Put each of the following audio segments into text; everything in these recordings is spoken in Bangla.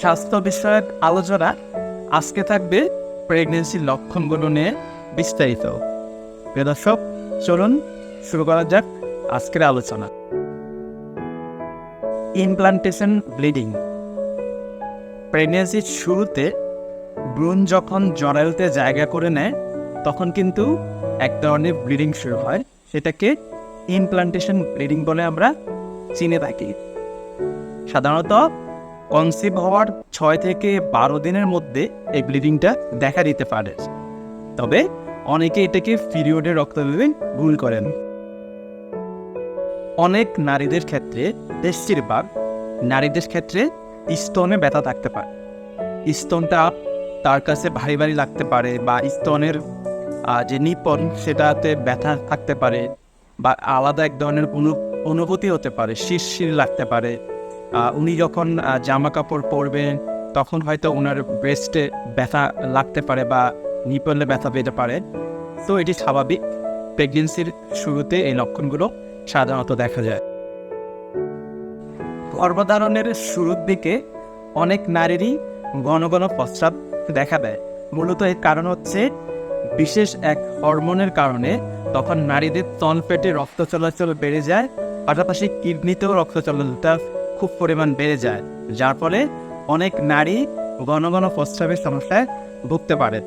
স্বাস্থ্য বিষয়ক আলোচনা আজকে থাকবে প্রেগনেন্সির লক্ষণগুলো নিয়ে বিস্তারিত। প্রিয় দর্শক, চলুন শুরু করা যাক আজকের আলোচনা। Implantation bleeding. প্রেগনেন্সির শুরুতে ভ্রূণ যখন জরায়ুতে জায়গা করে নেয় তখন কিন্তু এক ধরনের ব্লিডিং শুরু হয়, সেটাকে ইমপ্লান্টেশন ব্লিডিং বলে আমরা চিনে থাকি। সাধারণত কনসিভ হওয়ার 6 থেকে 12 দিনের মধ্যে এই ব্লিডিংটা দেখা দিতে পারে, তবে অনেকে এটাকে পিরিয়ডের রক্তভেবে ভুল করেন। অনেক নারীদের ক্ষেত্রে, বেশিরভাগ নারীদের ক্ষেত্রে স্তনে ব্যথা থাকতে পারে। স্তনটা তার কাছে ভারী ভারী লাগতে পারে, বা স্তনের যে নিপন সেটাতে ব্যথা থাকতে পারে, বা আলাদা এক ধরনের অনুভূতি হতে পারে, শিরশির লাগতে পারে। উনি যখন জামা কাপড় পরবেন তখন হয়তো ওনার ব্রেস্টে ব্যথা লাগতে পারে বা নিপলে ব্যথা পেতে পারে। তো এটি স্বাভাবিক। প্রেগনেন্সির শুরুতে এই লক্ষণগুলো সাধারণত দেখা যায়। গর্ভধারণের শুরুর দিকে অনেক নারীরই ঘন ঘন প্রস্রাব দেখা দেয়। মূলত এর কারণ হচ্ছে বিশেষ এক হরমোনের কারণে তখন নারীদের তলপেটে রক্ত চলাচল বেড়ে যায়, পাশাপাশি কিডনিতেও রক্ত চলাচলটা খুব পরিমাণ বেড়ে যায়, যার ফলে অনেক নারী ঘন ঘন প্রস্রাবের সমস্যায় ভুগতে পারে।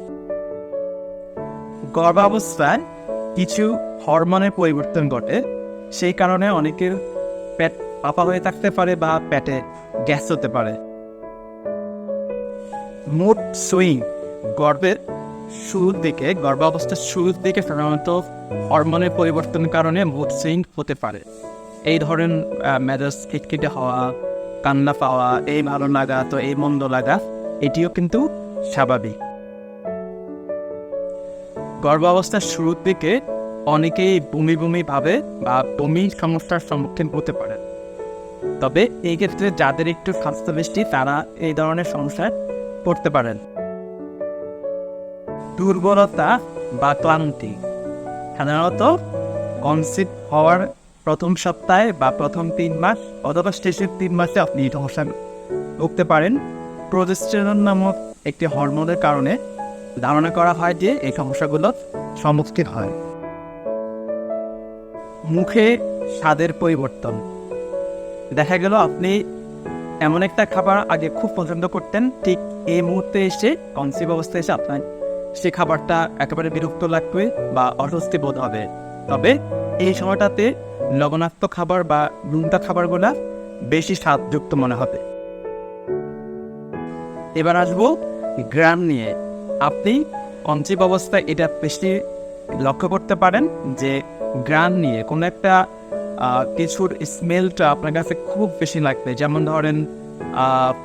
গর্ভাবস্থায় কিছু হরমোনের পরিবর্তন ঘটে, সেই কারণে অনেকের পেট ফাঁপা হয়ে থাকতে পারে বা পেটে গ্যাস হতে পারে। Mood swing. গর্ভাবস্থার শুরুর দিকে সাধারণত হরমোনের পরিবর্তনের কারণে মুড সুইং হতে পারে। এই ধরেন মেজাজ খিটখিটে হওয়া, কান্না পাওয়া, এই ভালো লাগা তো এই মন্দ লাগা, এটিও কিন্তু স্বাভাবিক। গর্ভাবস্থার শুরুর দিকে অনেকেই বমি বমি ভাবে বা বমির সমস্যার সম্মুখীন হতে পারে, তবে এই ক্ষেত্রে যাদের একটু স্বাস্থ্য বেশি তারা এই ধরনের সমস্যায় পড়তে পারেন। দুর্বলতা বা ক্লান্তি। সাধারণত কনসিভ হওয়ার প্রথম সপ্তাহে বা প্রথম 3 মাস অথবা শেষের 3 মাসে আপনি এই সমস্যা ভুগতে পারেন। প্রোজেস্টেরন নামক একটি হরমোনের কারণে ধারণা করা হয় যে এই সমস্যাগুলো সম্মুখীন হয়। মুখে স্বাদের পরিবর্তন। দেখা গেল আপনি এমন একটা খাবার আগে খুব পছন্দ করতেন, ঠিক এই মুহূর্তে এসে কনসিভ অবস্থায় এসে আপনার সে খাবারটা একেবারে বিরক্ত লাগবে বা অস্বস্তি বোধ হবে। তবে এই সময়টাতে লবণাক্ত খাবার বা নোনতা খাবারগুলা বেশি স্বাদযুক্ত মনে হবে। এবার আসবো ঘ্রাণ নিয়ে। আপনি কনসিভ অবস্থায় এটা বেশি লক্ষ্য করতে পারেন যে ঘ্রাণ নিয়ে কোনো একটা কিছুর স্মেলটা আপনার কাছে খুব বেশি লাগবে। যেমন ধরেন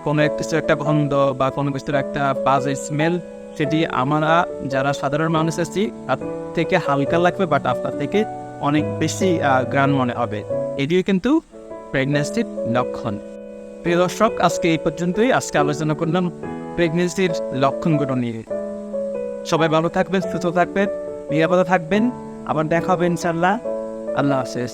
কোনো কিছুর একটা গন্ধ বা কোনো কিছুর একটা বাজে স্মেল, সেটি আমরা যারা সাধারণ মানুষ আছি তার থেকে হালকা লাগবে, বাট আপনার থেকে অনেক বেশি ঘ্রাণ মনে হবে। এটিও কিন্তু প্রেগনেন্সির লক্ষণ। প্রিয় দর্শক, আজকে এই পর্যন্তই। আজকে আলোচনা করলাম প্রেগনেন্সির লক্ষণগুলো নিয়ে। সবাই ভালো থাকবেন, সুস্থ থাকবেন, নিরাপদে থাকবেন। আবার দেখা হবে ইনশাল্লাহ। আল্লাহ হাফেজ।